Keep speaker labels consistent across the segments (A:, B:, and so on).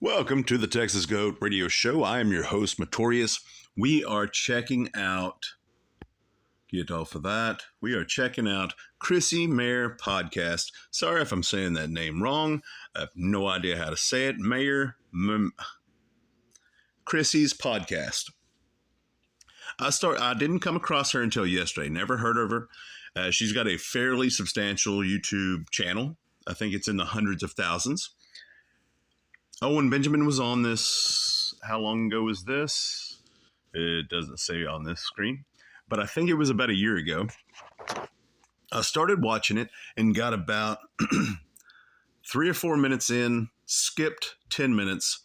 A: Welcome to the Texas Goat Radio Show. I am your host, Matorius. We are checking out, get off of that. We are checking out Chrissie Mayr podcast. Sorry if I'm saying that name wrong. I have no idea how to say it. Chrissie's podcast. I didn't come across her until yesterday. Never heard of her. She's got a fairly substantial YouTube channel. I think it's in the hundreds of thousands. Owen Benjamin was on this. How long ago was this? It doesn't say on this screen, but I think it was about a year ago. I started watching it and got about 3 or 4 minutes in, skipped 10 minutes,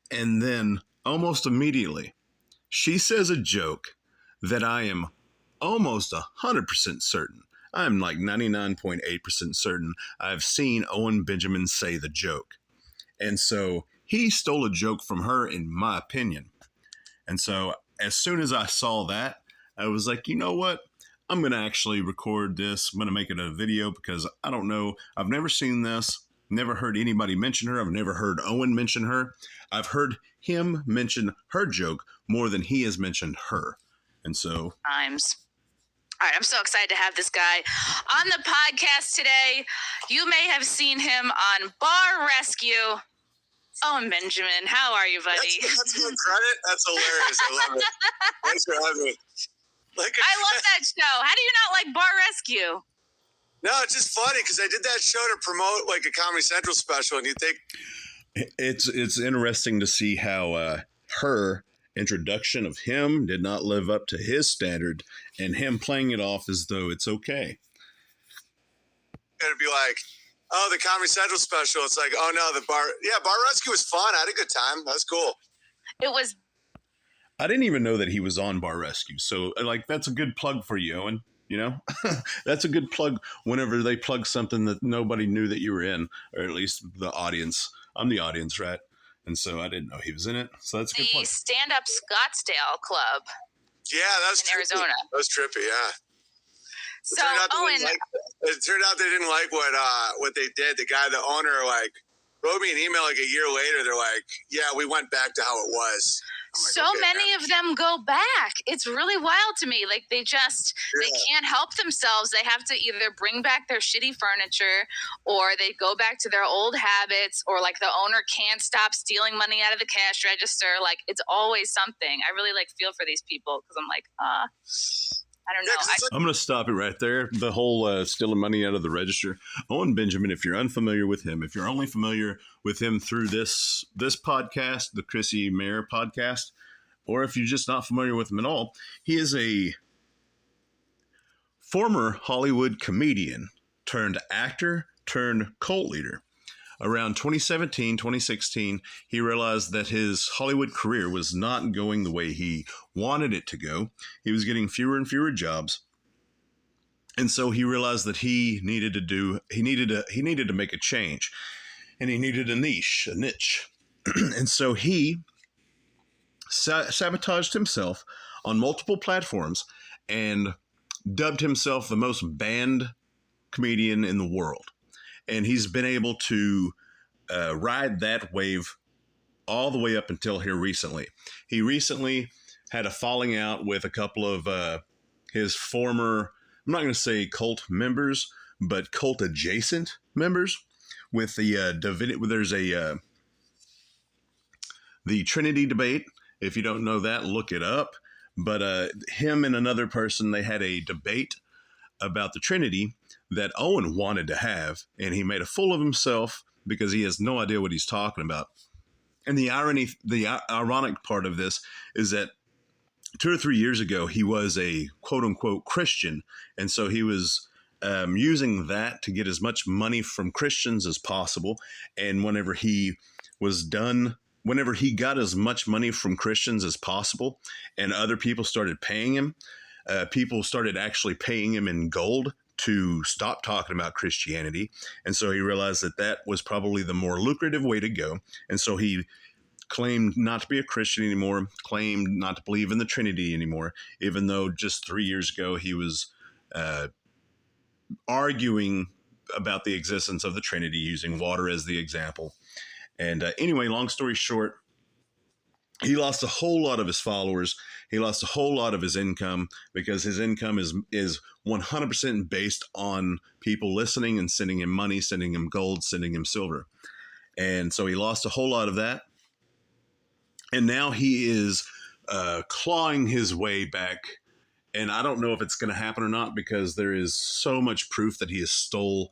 A: and then almost immediately, she says a joke that I am almost 100% certain. I'm like 99.8% certain I've seen Owen Benjamin say the joke. And so he stole a joke from her, in my opinion. And so as soon as I saw that, I was like, you know what? I'm going to actually record this. I'm going to make it a video because I don't know. I've never seen this. Never heard anybody mention her. I've never heard Owen mention her. I've heard him mention her joke more than he has mentioned her. And so...
B: All right, I'm so excited to have this guy on the podcast today. You may have seen him on Bar Rescue. Owen Benjamin, how are you, buddy?
C: That's good credit. That's hilarious. I love it. Thanks for having me.
B: I love that show. How do you not like Bar Rescue?
C: No, it's just funny because I did that show to promote like a Comedy Central special, and you think
A: it's interesting to see how her introduction of him did not live up to his standard, and him playing it off as though it's okay.
C: It'd be like, oh, the Comedy Central special. It's like, oh no, Bar Rescue was fun. I had a good time. That was cool.
B: It was.
A: I didn't even know that he was on Bar Rescue. So like, that's a good plug for you, Owen. You know, that's a good plug whenever they plug something that nobody knew that you were in, or at least the audience. I'm the audience, right? And so I didn't know he was in it. So that's a good plug.
B: The Stand Up Scottsdale Club.
C: Yeah, that was
B: in
C: trippy.
B: Arizona.
C: That was trippy, yeah.
B: So, Owen...
C: It turned out they didn't like what they did. The guy, the owner, like, wrote me an email like a year later. They're like, yeah, we went back to how it was. Like,
B: so
C: okay,
B: many
C: man.
B: of them go back. It's really wild to me. Like, they can't help themselves. They have to either bring back their shitty furniture, or they go back to their old habits, or like the owner can't stop stealing money out of the cash register. Like, it's always something. I really like feel for these people because I'm like, I don't know.
A: I'm going to stop it right there. The whole stealing money out of the register. Owen Benjamin, if you're unfamiliar with him, if you're only familiar with him through this podcast, the Chrissie Mayr podcast, or if you're just not familiar with him at all, he is a former Hollywood comedian turned actor turned cult leader. Around 2017, 2016, he realized that his Hollywood career was not going the way he wanted it to go. He was getting fewer and fewer jobs. And so he realized that he needed to make a change, and he needed a niche. And so he sabotaged himself on multiple platforms and dubbed himself the most banned comedian in the world. And he's been able to ride that wave all the way up until here recently. He recently had a falling out with a couple of his former, I'm not going to say cult members, but cult adjacent members with there's the Trinity debate. If you don't know that, look it up. But him and another person, they had a debate about the Trinity that Owen wanted to have, and he made a fool of himself because he has no idea what he's talking about. And the ironic part of this is that 2 or 3 years ago, he was a quote unquote Christian. And so he was using that to get as much money from Christians as possible. And whenever he got as much money from Christians as possible and other people started paying him, people started actually paying him in gold to stop talking about Christianity. And so he realized that that was probably the more lucrative way to go. And so he claimed not to be a Christian anymore, claimed not to believe in the Trinity anymore, even though just 3 years ago he was arguing about the existence of the Trinity using water as the example. And anyway, long story short, he lost a whole lot of his followers. He lost a whole lot of his income because his income is 100% based on people listening and sending him money, sending him gold, sending him silver. And so he lost a whole lot of that. And now he is clawing his way back. And I don't know if it's going to happen or not because there is so much proof that he has stole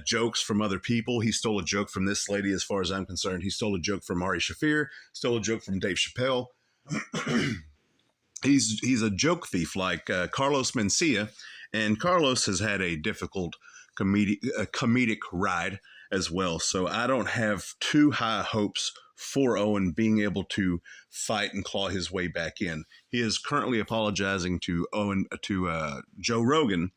A: jokes from other people. He stole a joke from this lady, as far as I'm concerned. He stole a joke from Ari Shaffir, stole a joke from Dave Chappelle. He's a joke thief like Carlos Mencia, and Carlos has had a difficult comedic ride as well. So I don't have too high hopes for Owen being able to fight and claw his way back in. He is currently apologizing to Joe Rogan,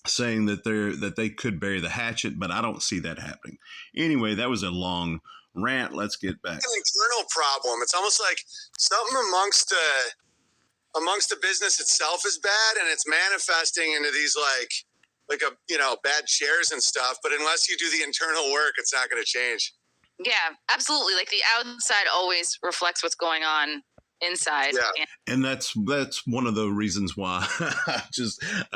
A: saying that they could bury the hatchet, but I don't see that happening. Anyway, that was a long rant. Let's get back.
C: An internal problem. It's almost like something amongst the business itself is bad, and it's manifesting into these bad shares and stuff. But unless you do the internal work, it's not going to change.
B: Yeah, absolutely. Like the outside always reflects what's going on inside.
C: Yeah.
A: And that's one of the reasons why I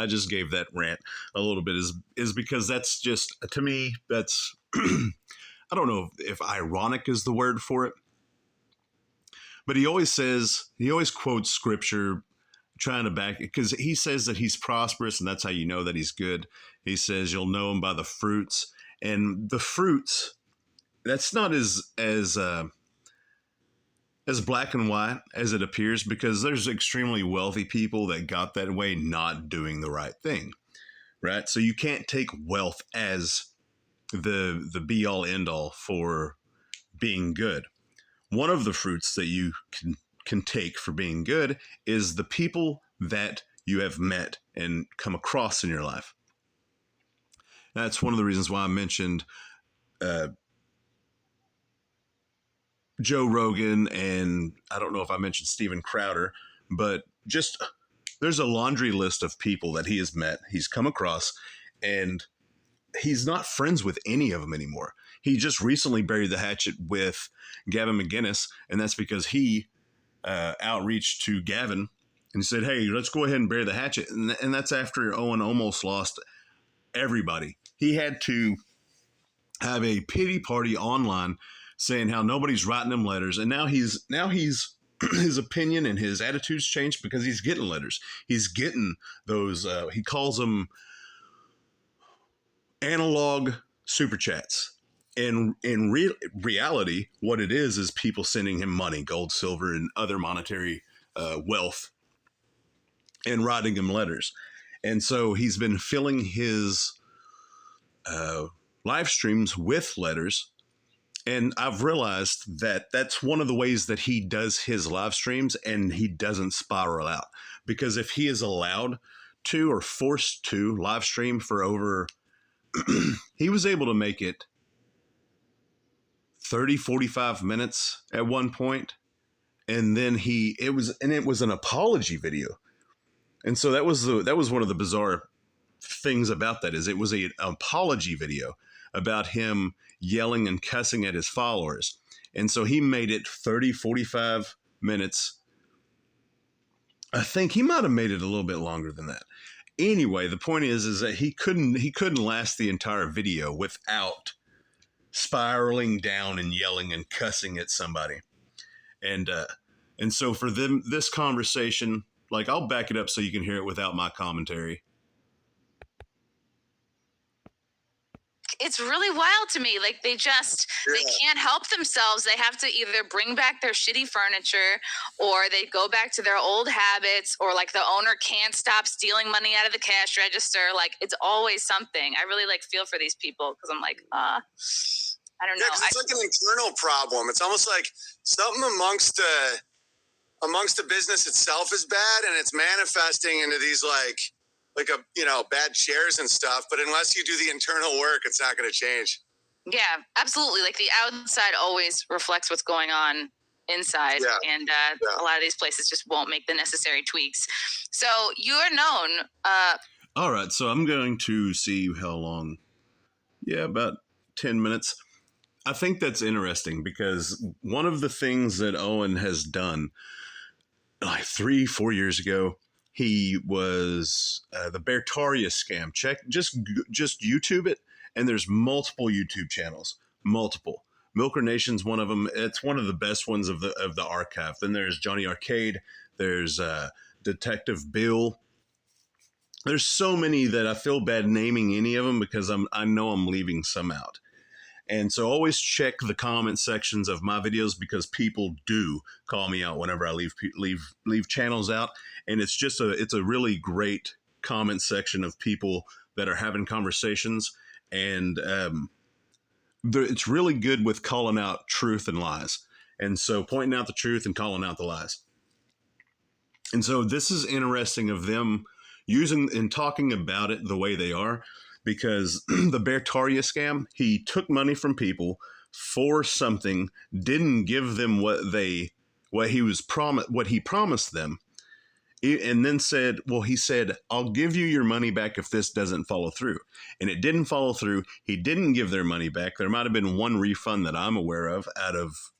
A: just gave that rant a little bit is because that's just, to me, that's I don't know if ironic is the word for it, but he always quotes scripture trying to back it, because he says that he's prosperous and that's how you know that he's good. He says you'll know him by the fruits, and the fruits, that's not as black and white as it appears, because there's extremely wealthy people that got that way not doing the right thing, right? So you can't take wealth as the be all end all for being good. One of the fruits that you can take for being good is the people that you have met and come across in your life. That's one of the reasons why I mentioned Joe Rogan, and I don't know if I mentioned Steven Crowder, but just there's a laundry list of people that he has met, he's come across, and he's not friends with any of them anymore. He just recently buried the hatchet with Gavin McInnes, and that's because he outreached to Gavin and said, hey, let's go ahead and bury the hatchet. And that's after Owen almost lost everybody. He had to have a pity party online saying how nobody's writing him letters. And now he's his opinion and his attitudes changed because he's getting letters. He's getting those, he calls them analog super chats. And in reality, what it is people sending him money, gold, silver, and other monetary wealth, and writing him letters. And so he's been filling his live streams with letters. And I've realized that that's one of the ways that he does his live streams, and he doesn't spiral out. Because if he is allowed to or forced to live stream for over, he was able to make it 30, 45 minutes at one point. And then it was an apology video. And so that was one of the bizarre things about that, is it was an apology video about him yelling and cussing at his followers. And so he made it 30, 45 minutes. I think he might have made it a little bit longer than that. Anyway, the point is that he couldn't last the entire video without spiraling down and yelling and cussing at somebody. And so for them, this conversation, like, I'll back it up so you can hear it without my commentary.
B: It's really wild to me. Like they can't help themselves. They have to either bring back their shitty furniture, or they go back to their old habits, or like the owner can't stop stealing money out of the cash register. Like it's always something. I really feel for these people, because I'm like, I don't know.
C: It's like an internal problem. It's almost like something amongst the business itself is bad, and it's manifesting into these bad shares and stuff. But unless you do the internal work, it's not going to change.
B: Yeah, absolutely. Like the outside always reflects what's going on inside.
C: Yeah.
B: And a lot of these places just won't make the necessary tweaks. So you're known.
A: All right. So I'm going to see how long. Yeah, about 10 minutes. I think that's interesting because one of the things that Owen has done like 3-4 years ago, he was the Bertaria scam. Just YouTube it, and there's multiple YouTube channels, multiple. Milker Nation's one of them. It's one of the best ones of the archive. Then there's Johnny Arcade. There's Detective Bill. There's so many that I feel bad naming any of them because I know I'm leaving some out. And so always check the comment sections of my videos because people do call me out whenever I leave channels out. And it's a really great comment section of people that are having conversations. And it's really good with calling out truth and lies. And so pointing out the truth and calling out the lies. And so this is interesting of them using and talking about it the way they are. Because the Bertaria scam, he took money from people for something, didn't give them what he promised them, and then said, "Well, he said, I'll give you your money back if this doesn't follow through." And it didn't follow through. He didn't give their money back. There might have been one refund that I'm aware of out of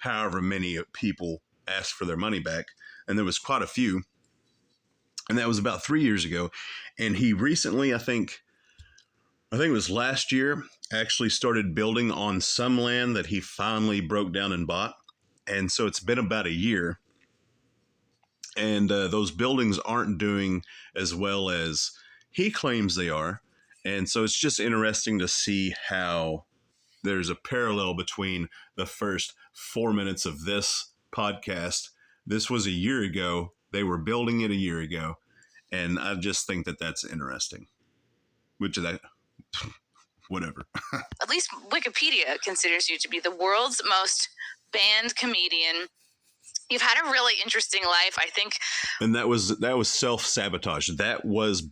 A: however many people asked for their money back, and there was quite a few. And that was about 3 years ago. And he recently, I think it was last year, actually started building on some land that he finally broke down and bought. And so it's been about a year. And those buildings aren't doing as well as he claims they are. And so it's just interesting to see how there's a parallel between the first 4 minutes of this podcast. This was a year ago. They were building it a year ago. And I just think that that's interesting. Which is that. Whatever.
B: At least Wikipedia considers you to be the world's most banned comedian. You've had a really interesting life, I think.
A: And that was self-sabotage. That was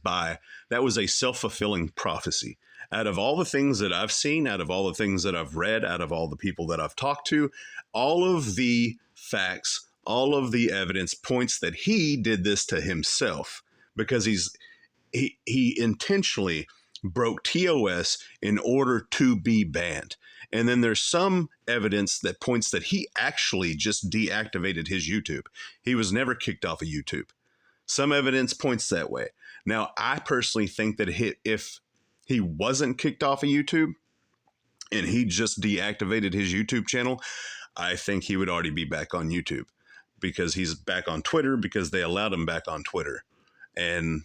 A: a self-fulfilling prophecy. Out of all the things that I've seen, out of all the things that I've read, out of all the people that I've talked to, all of the facts, all of the evidence points that he did this to himself because he intentionally broke TOS in order to be banned. And then there's some evidence that points that he actually just deactivated his YouTube. He was never kicked off of YouTube. Some evidence points that way. Now, I personally think that if he wasn't kicked off of YouTube and he just deactivated his YouTube channel, I think he would already be back on YouTube because he's back on Twitter because they allowed him back on Twitter. And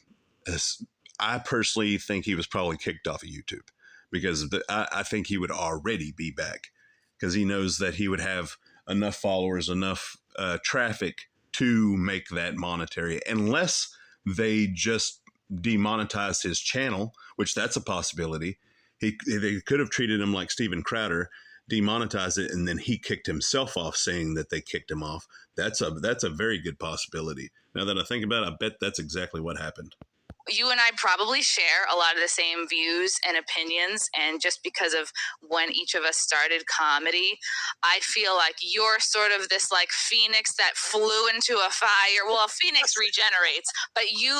A: I personally think he was probably kicked off of YouTube because I think he would already be back because he knows that he would have enough followers, enough traffic to make that monetary, unless they just demonetized his channel, which that's a possibility. They could have treated him like Steven Crowder, demonetized it, and then he kicked himself off, saying that they kicked him off. That's a very good possibility. Now that I think about it, I bet that's exactly what happened.
B: You and I probably share a lot of the same views and opinions. And just because of when each of us started comedy, I feel like you're sort of this like phoenix that flew into a fire. Well, a phoenix regenerates, but you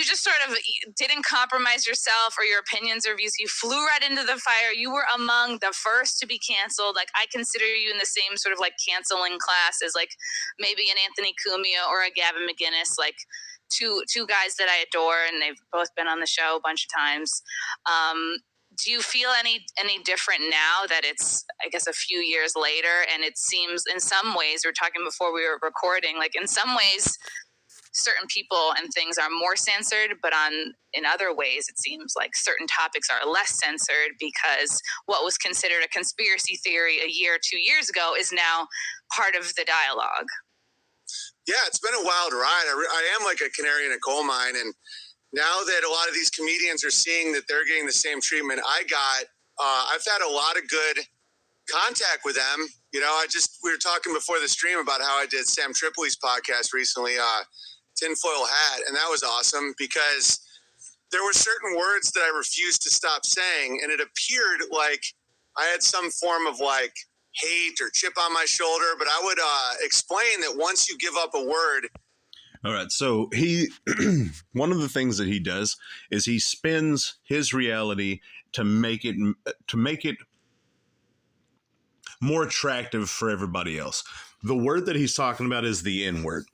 B: just sort of didn't compromise yourself or your opinions or views. You flew right into the fire. You were among the first to be canceled. Like, I consider you in the same sort of like canceling class as like maybe an Anthony Cumia or a Gavin McGinnis, like two guys that I adore, and they've both been on the show a bunch of times. Do you feel any different now that it's, I guess, a few years later, and it seems in some ways, we were talking before we were recording, like in some ways certain people and things are more censored, but in other ways it seems like certain topics are less censored because what was considered a conspiracy theory a year, 2 years ago is now part of the dialogue?
C: Yeah, it's been a wild ride. I am like a canary in a coal mine. And now that a lot of these comedians are seeing that they're getting the same treatment I got, I've had a lot of good contact with them. You know, we were talking before the stream about how I did Sam Tripoli's podcast recently, Tinfoil Hat. And that was awesome because there were certain words that I refused to stop saying. And it appeared like I had some form of like hate or chip on my shoulder, but I would explain that once you give up a word.
A: All right. So one of the things that he does is he spins his reality to make it more attractive for everybody else. The word that he's talking about is the N-word.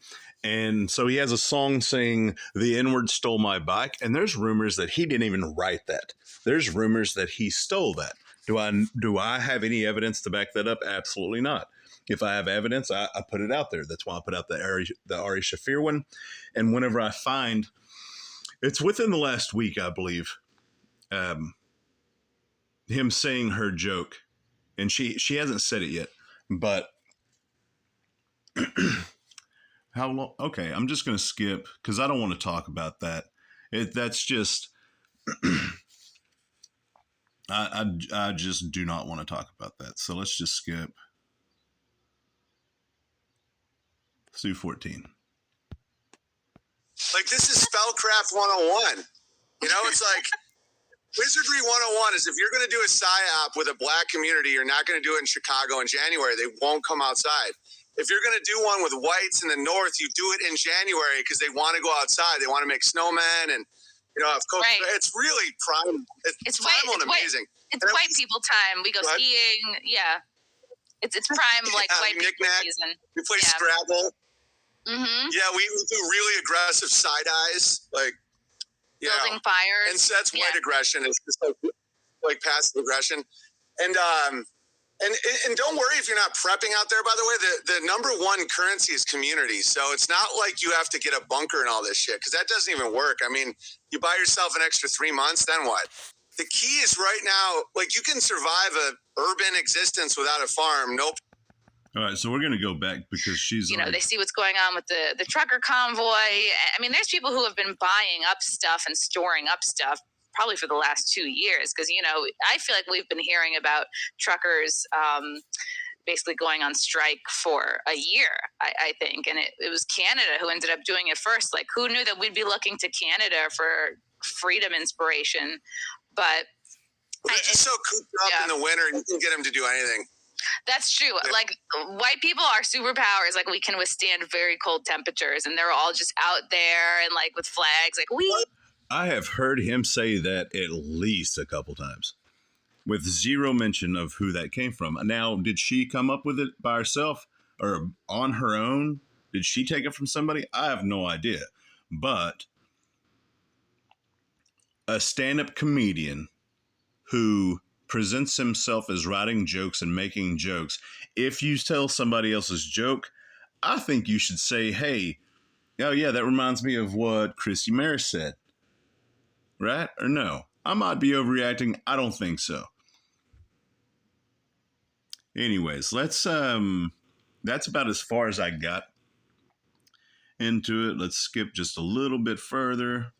A: And so he has a song saying the N-word stole my bike. And there's rumors that he didn't even write that. There's rumors that he stole that. Do I have any evidence to back that up? Absolutely not. If I have evidence, I put it out there. That's why I put out the Ari Shaffir one. And whenever I find, it's within the last week, I believe, him saying her joke. And she hasn't said it yet. But how long? Okay, I'm just going to skip because I don't want to talk about that. That's just... I just do not want to talk about that. So let's just skip. Let's do 14.
C: Like, this is Spellcraft 101. You know, it's like Wizardry 101 is if you're going to do a PSYOP with a black community, you're not going to do it in Chicago in January. They won't come outside. If you're going to do one with whites in the north, you do it in January because they want to go outside. They want to make snowmen and, you know,
B: Right.
C: It's really prime. It's primal and amazing.
B: It's white people time. We go skiing. Yeah. It's prime, like, white people season.
C: We play Scrabble.
B: Mm-hmm.
C: Yeah, we do really aggressive side eyes, like
B: building fires.
C: And so that's white aggression. It's just like passive aggression. And don't worry if you're not prepping out there. By the way, the number one currency is community. So it's not like you have to get a bunker and all this shit because that doesn't even work. I mean, you buy yourself an extra 3 months, then what? The key is right now, like, you can survive a urban existence without a farm. Nope.
A: All right, so we're going to go back because she's...
B: You know, they see what's going on with the trucker convoy. I mean, there's people who have been buying up stuff and storing up stuff probably for the last 2 years because, you know, I feel like we've been hearing about truckers basically going on strike for a year, I think. And it was Canada who ended up doing it first. Like, who knew that we'd be looking to Canada for freedom inspiration? But
C: they're just so cooped up in the winter, and you can get them to do anything.
B: That's true. Yeah. Like, white people are superpowers. Like, we can withstand very cold temperatures, and they're all just out there and, like, with flags. Like,
A: I have heard him say that at least a couple times, with zero mention of who that came from. Now, did she come up with it by herself or on her own? Did she take it from somebody? I have no idea. But a stand-up comedian who presents himself as writing jokes and making jokes, if you tell somebody else's joke, I think you should say, hey, oh yeah, that reminds me of what Chrissie Mayr said. Right? Or no? I might be overreacting. I don't think so. Anyways, that's about as far as I got into it. Let's skip just a little bit further.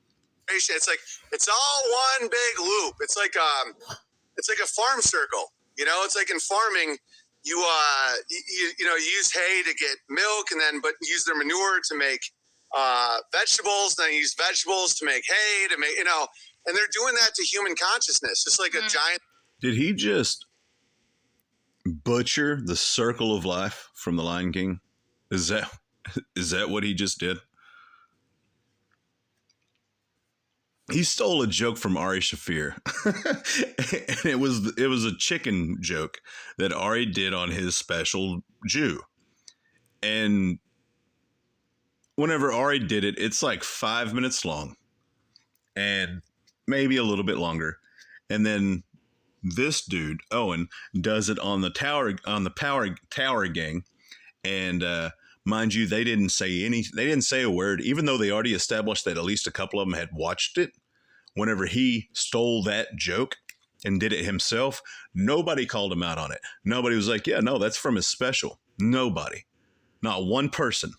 C: It's like, it's all one big loop. It's like a farm circle. You know, it's like in farming, you use hay to get milk, and then use their manure to make vegetables. Then you use vegetables to make hay to make, and they're doing that to human consciousness, just like a giant.
A: Did he just butcher the circle of life from The Lion King? Is that what he just did? He stole a joke from Ari Shaffir. And it was a chicken joke that Ari did on his special Jew. And whenever Ari did it, it's like 5 minutes long and maybe a little bit longer. And then this dude, Owen, does it on the Tower Gang. And mind you, they didn't say a word, even though they already established that at least a couple of them had watched it. Whenever he stole that joke and did it himself, nobody called him out on it. Nobody was like, yeah, no, that's from his special. Nobody. Not one person.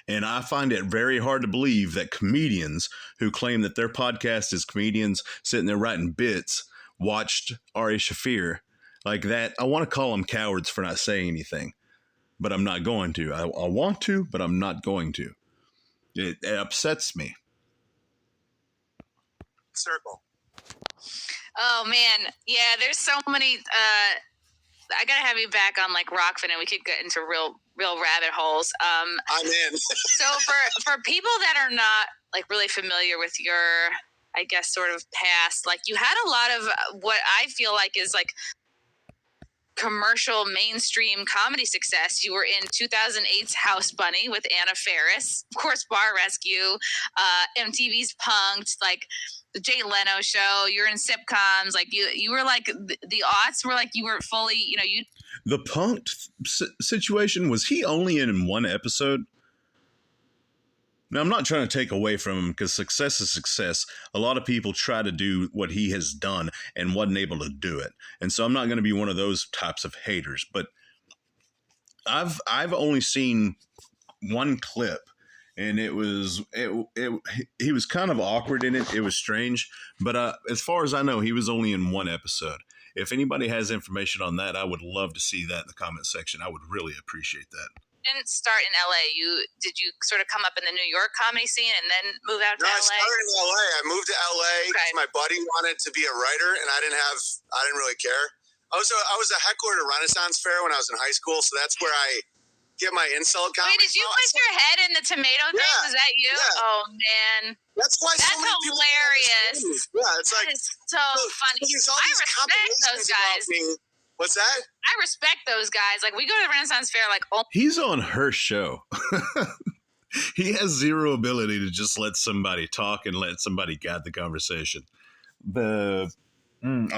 A: And I find it very hard to believe that comedians who claim that their podcast is comedians sitting there writing bits watched Ari Shaffir like that. I want to call them cowards for not saying anything, but I'm not going to. I want to, but I'm not going to. It upsets me.
C: Circle.
B: Oh man, yeah. There's so many. I gotta have you back on like Rockfin, and we could get into real rabbit holes.
C: I'm in.
B: So for people that are not like really familiar with your, I guess, sort of past, like you had a lot of what I feel like is like commercial mainstream comedy success. You were in 2008's House Bunny with Anna Faris, of course, Bar Rescue, MTV's Punk'd, like the Jay Leno show. You're in sitcoms, like you were like the aughts were like you were fully, you know, you.
A: The Punk'd situation, was he only in one episode? Now, I'm not trying to take away from him, because success is success. A lot of people try to do what he has done and wasn't able to do it. And so I'm not going to be one of those types of haters. But I've only seen one clip, and he was kind of awkward in it. It was strange. But as far as I know, he was only in one episode. If anybody has information on that, I would love to see that in the comment section. I would really appreciate that.
B: Didn't start in LA. Did you sort of come up in the New York comedy scene and then move out to LA?
C: I started in LA. I moved to LA because my buddy wanted to be a writer, and I didn't really care. I was a heckler at a Renaissance fair when I was in high school, so that's where I get my insult comedy.
B: Wait, did you put your head in the tomato thing? Was that you?
C: Yeah.
B: Oh man,
C: that's why so many
B: hilarious.
C: People it's like
B: it's so funny. I respect those guys.
C: What's that?
B: I respect those guys. Like, we go to the Renaissance Fair, like, oh.
A: He's on her show. He has zero ability to just let somebody talk and let somebody guide the conversation. I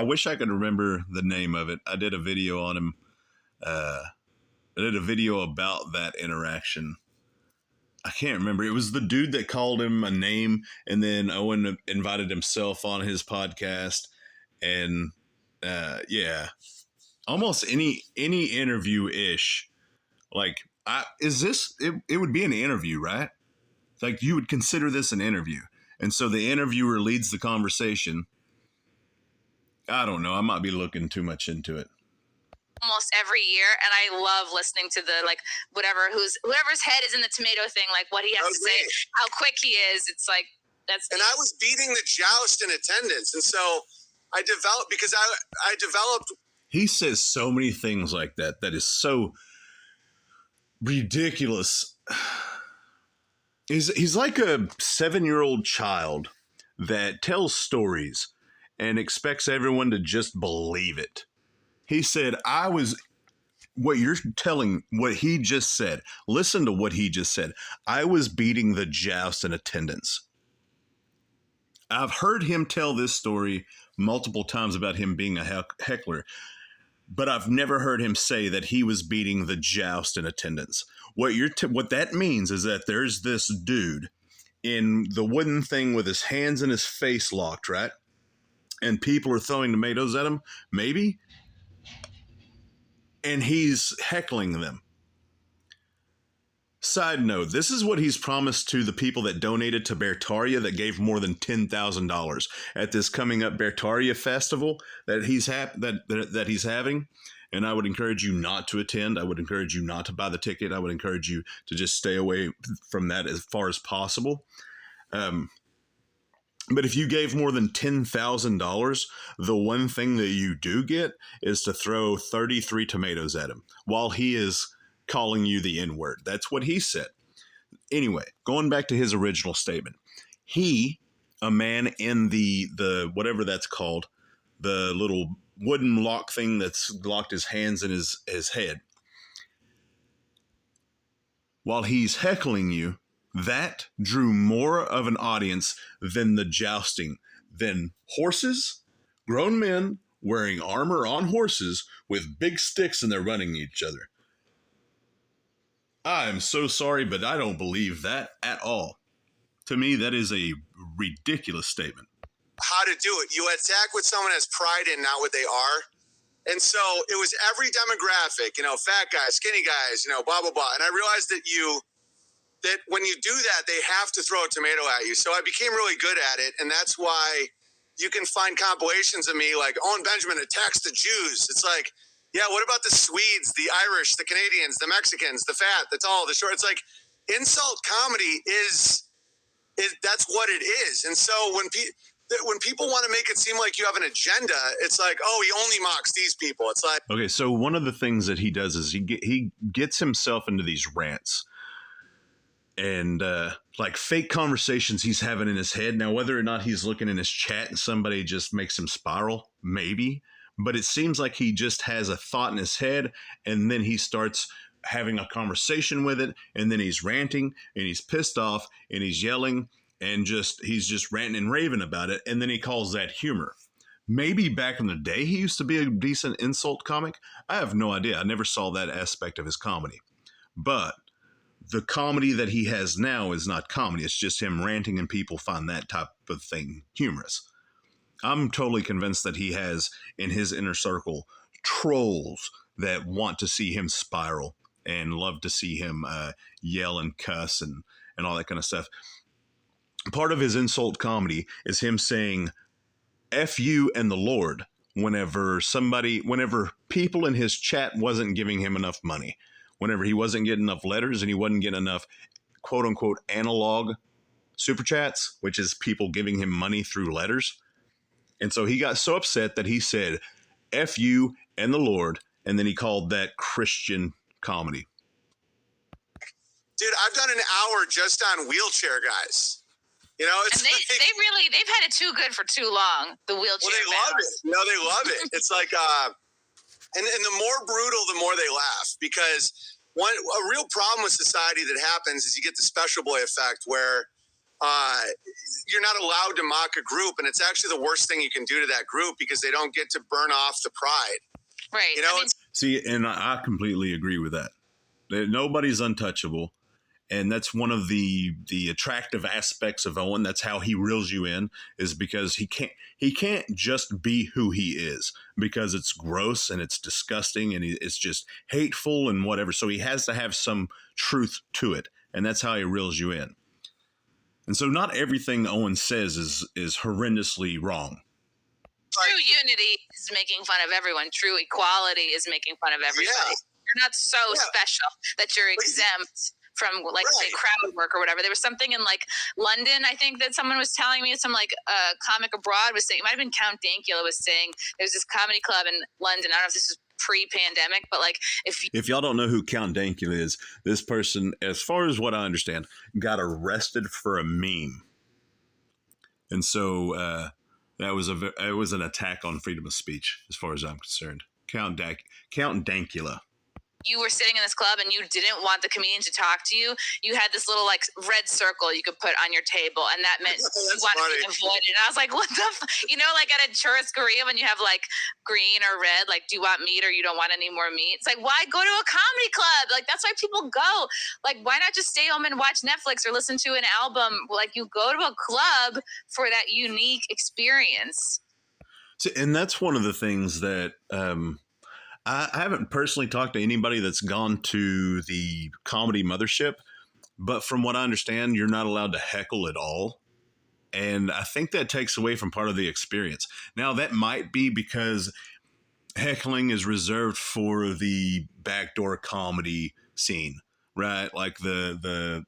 A: wish I could remember the name of it. I did a video on him. I did a video about that interaction. I can't remember. It was the dude that called him a name, and then Owen invited himself on his podcast. And, yeah. Almost any interview-ish, like, it would be an interview, right? Like, you would consider this an interview. And so the interviewer leads the conversation. I don't know. I might be looking too much into it.
B: Almost every year, and I love listening to the, like, whoever's head is in the tomato thing, like, what he has to say, how quick he is. It's like, that's...
C: And I was beating the joust in attendance, and so I developed...
A: He says so many things like that is so ridiculous. He's like a 7-year-old child that tells stories and expects everyone to just believe it. He said, what he just said, listen to what he just said. I was beating the joust in attendance. I've heard him tell this story multiple times about him being a heckler, but I've never heard him say that he was beating the joust in attendance. What that means is that there's this dude in the wooden thing with his hands and his face locked, right? And people are throwing tomatoes at him, maybe, and he's heckling them. Side note, this is what he's promised to the people that donated to Bertaria, that gave more than $10,000 at this coming up Bertaria festival that he's having. And I would encourage you not to attend. I would encourage you not to buy the ticket. I would encourage you to just stay away from that as far as possible. But if you gave more than $10,000, the one thing that you do get is to throw 33 tomatoes at him while he is calling you the N-word. That's what he said. Anyway, going back to his original statement. He, a man in the whatever that's called, the little wooden lock thing that's locked his hands and his head, while he's heckling you, that drew more of an audience than the jousting, than horses, grown men wearing armor on horses with big sticks, and they're running each other. I'm so sorry, but I don't believe that at all. To me, that is a ridiculous statement.
C: How to do it. You attack what someone has pride in, not what they are. And so it was every demographic, fat guys, skinny guys, blah, blah, blah. And I realized that when you do that, they have to throw a tomato at you. So I became really good at it. And that's why you can find compilations of me like Owen Benjamin attacks the Jews. It's like, yeah, what about the Swedes, the Irish, the Canadians, the Mexicans, the fat, the tall, the short? It's like insult comedy is that's what it is. And so when people want to make it seem like you have an agenda, it's like, oh, he only mocks these people. It's like,
A: okay, so one of the things that he does is he gets himself into these rants and like fake conversations he's having in his head. Now, whether or not he's looking in his chat and somebody just makes him spiral, maybe. but it seems like he just has a thought in his head, and then he starts having a conversation with it, and then he's ranting, and he's pissed off, and he's yelling, and he's just ranting and raving about it, and then he calls that humor. Maybe back in the day he used to be a decent insult comic. I have no idea. I never saw that aspect of his comedy. But the comedy that he has now is not comedy. It's just him ranting, and people find that type of thing humorous. I'm totally convinced that he has in his inner circle trolls that want to see him spiral and love to see him yell and cuss and all that kind of stuff. Part of his insult comedy is him saying F you and the Lord whenever people in his chat wasn't giving him enough money, whenever he wasn't getting enough letters and he wasn't getting enough quote unquote analog super chats, which is people giving him money through letters. And so he got so upset that he said F you and the Lord, and then he called that Christian comedy.
C: Dude, I've done an hour just on wheelchair guys. You know, it's
B: and they've had it too good for too long. The wheelchair.
C: Well, they love it. No, they love it. It's like, and the more brutal, the more they laugh, because a real problem with society that happens is you get the special boy effect where you're not allowed to mock a group, and it's actually the worst thing you can do to that group because they don't get to burn off the pride.
B: Right.
C: You know,
A: see, and I completely agree with that. Nobody's untouchable. And that's one of the attractive aspects of Owen. That's how he reels you in, is because he can't just be who he is, because it's gross and it's disgusting and it's just hateful and whatever. So he has to have some truth to it, and that's how he reels you in. And so not everything Owen says is horrendously wrong.
B: True unity is making fun of everyone. True equality is making fun of everybody. Yeah. You're not so special that you're exempt from say crowd work or whatever. There was something in like London, I think, that someone was telling me, some like comic abroad was saying, it might have been Count Dankula was saying, there's this comedy club in London. I don't know if this is pre-pandemic, but like if y'all don't know who Count Dankula is, this person, as far as what I understand, got arrested for a meme. And so it was an attack on freedom of speech, as far as I'm concerned. Count Dankula. You were sitting in this club and you didn't want the comedian to talk to you. You had this little like red circle you could put on your table, and that meant you wanted to be avoided. And I was like, what the like at a churrascaria when you have like green or red, like, do you want meat or you don't want any more meat? It's like, why go to a comedy club? Like, that's why people go. Like, why not just stay home and watch Netflix or listen to an album? Like, you go to a club for that unique experience. So, and that's one of the things that I haven't personally talked to anybody that's gone to the comedy mothership, but from what I understand, you're not allowed to heckle at all. And I think that takes away from part of the experience. Now, that might be because heckling is reserved for the backdoor comedy scene, right? Like the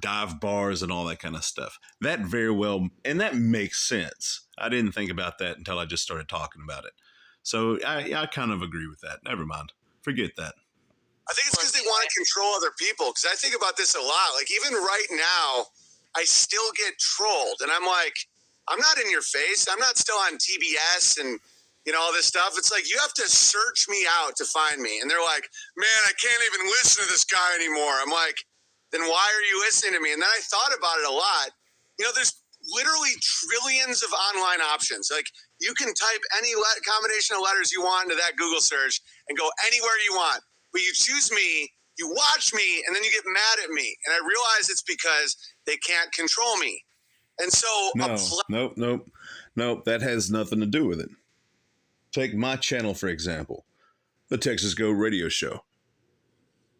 B: dive bars and all that kind of stuff. That very well, and that makes sense. I didn't think about that until I just started talking about it. So I kind of agree with that. Never mind. Forget that.
C: I think it's because they want to control other people. Because I think about this a lot. Like, even right now, I still get trolled. And I'm like, I'm not in your face. I'm not still on TBS and, all this stuff. It's like, you have to search me out to find me. And they're like, man, I can't even listen to this guy anymore. I'm like, then why are you listening to me? And then I thought about it a lot. There's literally trillions of online options. Like, you can type any combination of letters you want into that Google search and go anywhere you want. But you choose me, you watch me, and then you get mad at me. And I realize it's because they can't control me. And so...
A: Nope. That has nothing to do with it. Take my channel, for example. The Texas Go radio show.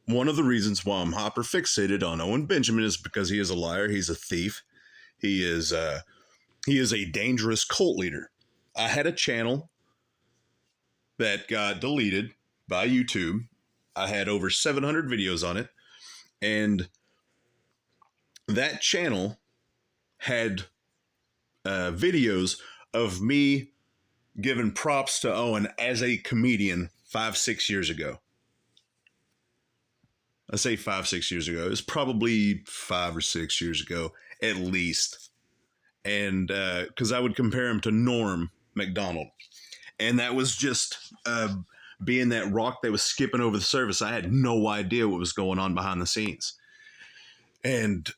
A: One of the reasons why I'm hyper fixated on Owen Benjamin is because he is a liar. He's a thief. He is a dangerous cult leader. I had a channel that got deleted by YouTube. I had over 700 videos on it. And that channel had videos of me giving props to Owen as a comedian 5-6 years ago. I say 5-6 years ago. It was probably 5 or 6 years ago, at least. And because I would compare him to Norm Macdonald. And that was just being that rock that was skipping over the surface. I had no idea what was going on behind the scenes. And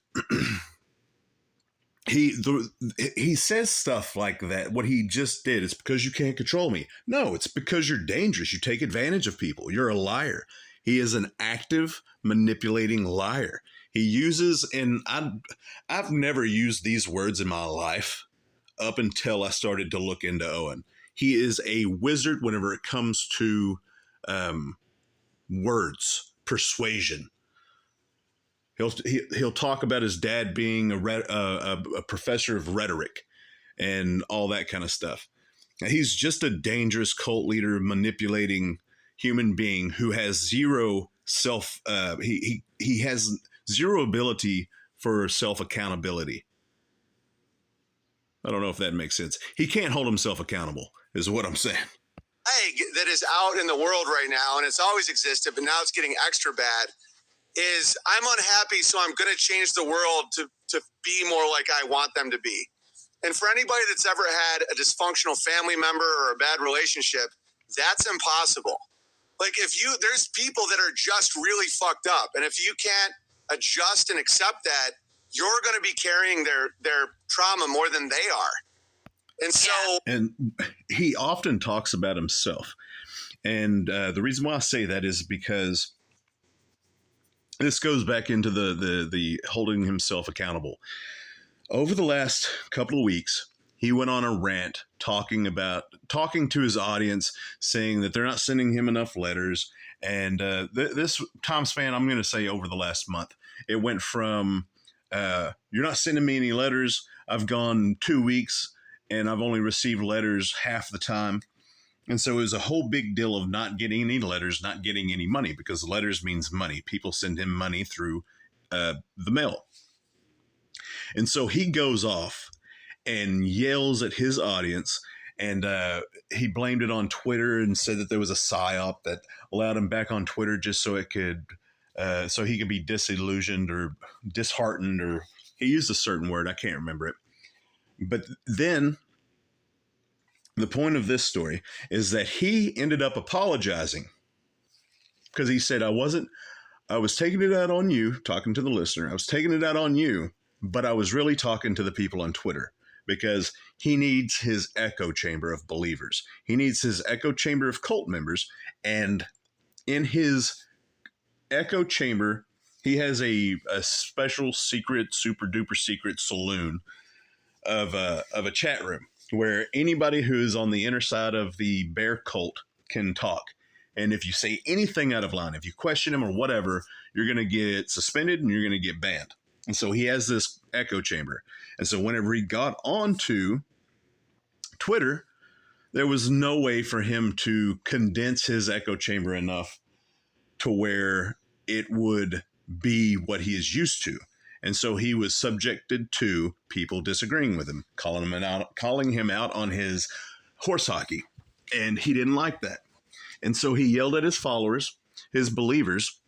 A: he says stuff like that. What he just did is because you can't control me. No, it's because you're dangerous. You take advantage of people. You're a liar. He is an active, manipulating liar. He uses, and I've never used these words in my life up until I started to look into Owen. He is a wizard whenever it comes to words, persuasion. He'll talk about his dad being a professor of rhetoric and all that kind of stuff. He's just a dangerous cult leader, manipulating human being who has zero self. He has zero ability for self accountability. I don't know if that makes sense. He can't hold himself accountable, is what I'm saying.
C: That is out in the world right now, and it's always existed, but now it's getting extra bad. Is I'm unhappy, so I'm going to change the world to be more like I want them to be. And for anybody that's ever had a dysfunctional family member or a bad relationship, that's impossible. Like there's people that are just really fucked up. And if you can't adjust and accept that, you're going to be carrying their trauma more than they are. And so,
A: and he often talks about himself. And the reason why I say that is because this goes back into the holding himself accountable. Over the last couple of weeks, he went on a rant talking to his audience, saying that they're not sending him enough letters. And this time span, I'm going to say over the last month, it went from, you're not sending me any letters. I've gone 2 weeks and I've only received letters half the time. And so it was a whole big deal of not getting any letters, not getting any money, because letters means money. People send him money through the mail. And so he goes off and yells at his audience, and he blamed it on Twitter and said that there was a psyop that allowed him back on Twitter just so it could, so he could be disillusioned or disheartened, or he used a certain word. I can't remember it. But then the point of this story is that he ended up apologizing because he said, I was taking it out on you, talking to the listener. I was taking it out on you, but I was really talking to the people on Twitter, because he needs his echo chamber of believers. He needs his echo chamber of cult members. And in his echo chamber, he has a special secret, super duper secret saloon of a chat room where anybody who's on the inner side of the bear cult can talk. And if you say anything out of line, if you question him or whatever, you're going to get suspended and you're going to get banned. And so he has this echo chamber. And so whenever he got onto Twitter, there was no way for him to condense his echo chamber enough to where it would be what he is used to. And so he was subjected to people disagreeing with him, calling him out on his horse hockey. And he didn't like that. And so he yelled at his followers, his believers,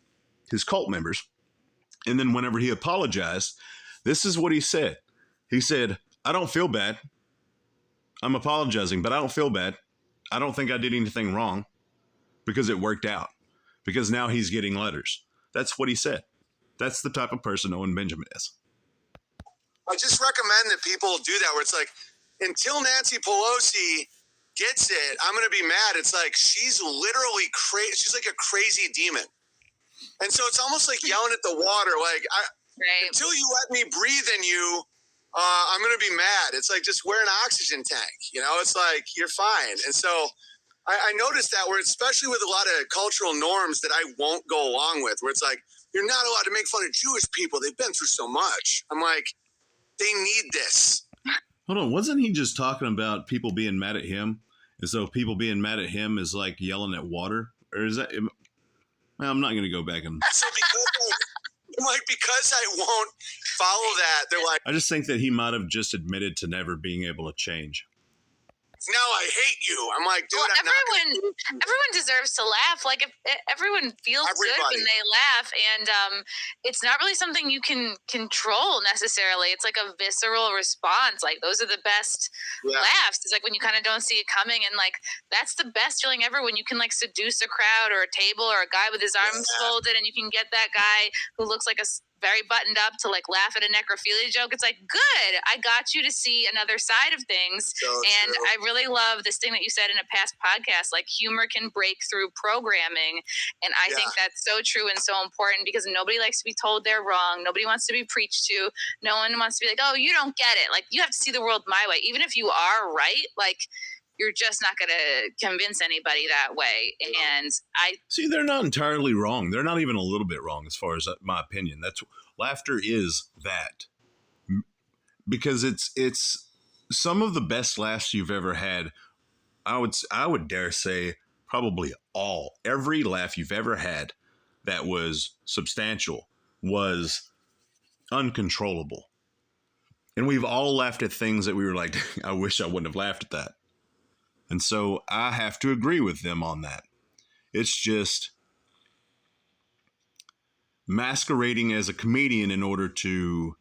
A: his cult members. And then whenever he apologized, this is what he said. He said, I don't feel bad. I'm apologizing, but I don't feel bad. I don't think I did anything wrong, because it worked out. Because now he's getting letters. That's what he said. That's the type of person Owen Benjamin is.
C: I just recommend that people do that, where it's like, until Nancy Pelosi gets it, I'm going to be mad. It's like, she's literally crazy. She's like a crazy demon. And so it's almost like yelling at the water, like, until you let me breathe in you, I'm going to be mad. It's like, just wear an oxygen tank. It's like, you're fine. And so I noticed that, where especially with a lot of cultural norms that I won't go along with, where it's like, you're not allowed to make fun of Jewish people. They've been through so much. I'm like, they need this.
A: Hold on. Wasn't he just talking about people being mad at him? As though people being mad at him is like yelling at water? Or is that... I'm not going to go back and...
C: So because I won't follow that, they're like...
A: I just think that he might have just admitted to never being able to change.
C: now I hate you. I'm like, dude,
B: Well,
C: I'm not gonna hate you.
B: everyone deserves to laugh. Like if everyone feels good when
C: Everybody.
B: they laugh, and it's not really something you can control necessarily. It's like a visceral response. Like those are the best
C: Yeah.
B: laughs. It's like when you kind of don't see it coming, and like that's the best feeling ever when you can like seduce a crowd or a table or a guy with his arms folded, and you can get that guy who looks like very buttoned up to like laugh at a necrophilia joke. It's like, good, I got you to see another side of things.
C: So
B: And
C: true.
B: I really love this thing that you said in a past podcast, like humor can break through programming. And I think that's so true and so important because nobody likes to be told they're wrong. Nobody wants to be preached to. No one wants to be like, oh, you don't get it. Like you have to see the world my way. Even if you are right, like you're just not going to convince anybody that way. And I
A: See, they're not entirely wrong. They're not even a little bit wrong as far as my opinion. That's laughter is that. Because it's some of the best laughs you've ever had. I would dare say probably every laugh you've ever had that was substantial was uncontrollable. And we've all laughed at things that we were like, I wish I wouldn't have laughed at that. And so I have to agree with them on that. It's just masquerading as a comedian in order to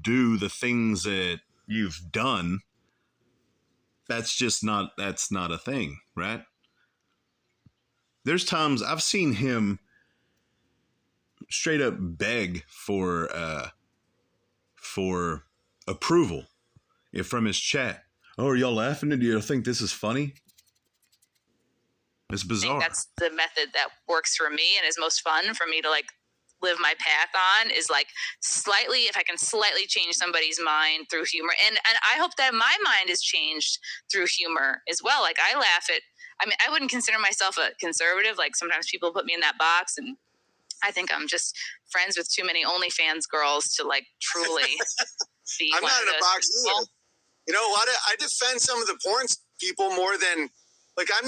A: do the things that you've done. That's not a thing, right? There's times I've seen him straight up beg for approval from his chat. Oh, are y'all laughing? Do you think this is funny? It's bizarre.
B: think that's the method that works for me and is most fun for me to like live my path on is like slightly, if I can slightly change somebody's mind through humor. And I hope that my mind is changed through humor as well. Like I laugh at, I mean, I wouldn't consider myself a conservative. Like sometimes people put me in that box and I think I'm just friends with too many OnlyFans girls to like truly be
C: I'm
B: one
C: not
B: of
C: in a
B: those
C: box
B: people.
C: either. You know what? I defend some of the porn people more than like I'm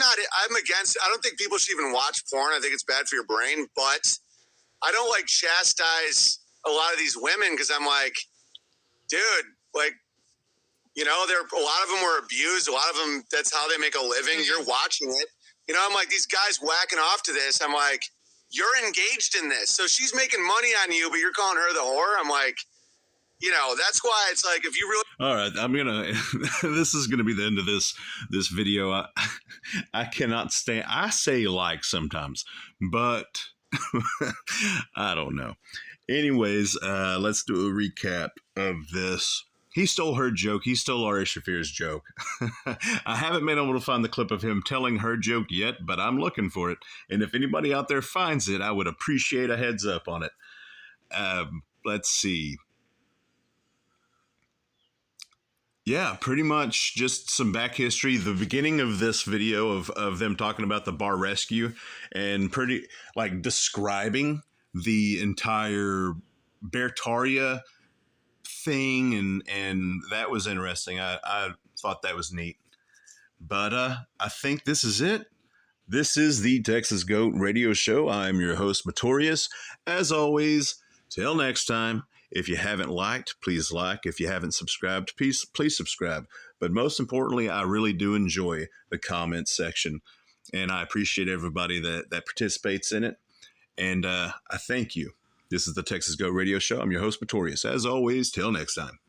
C: against. I don't think people should even watch porn. I think it's bad for your brain, but I don't like chastise a lot of these women because I'm like, dude, like, you know, a lot of them were abused. A lot of them, that's how they make a living.
B: Mm-hmm.
C: You're watching it. You know, I'm like, these guys whacking off to this. I'm like, you're engaged in this. So she's making money on you, but you're calling her the whore. I'm like, you know, that's why it's like, if you really.
A: All right, I'm gonna. This is gonna be the end of this video. I cannot stand. I say like sometimes, but I don't know. Anyways, let's do a recap of this. He stole her joke. He stole Ari Shafir's joke. I haven't been able to find the clip of him telling her joke yet, but I'm looking for it. And if anybody out there finds it, I would appreciate a heads up on it. Let's see. Yeah, pretty much just some back history. The beginning of this video of them talking about the bar rescue and pretty like describing the entire Bertaria thing and that was interesting. I thought that was neat. But I think this is it. This is the Texas Goat Radio Show. I'm your host, Matorius. As always, till next time. If you haven't liked, please like. If you haven't subscribed, please subscribe. But most importantly, I really do enjoy the comments section. And I appreciate everybody that participates in it. And I thank you. This is the Texas Goat Radio Show. I'm your host, Matorius. As always, till next time.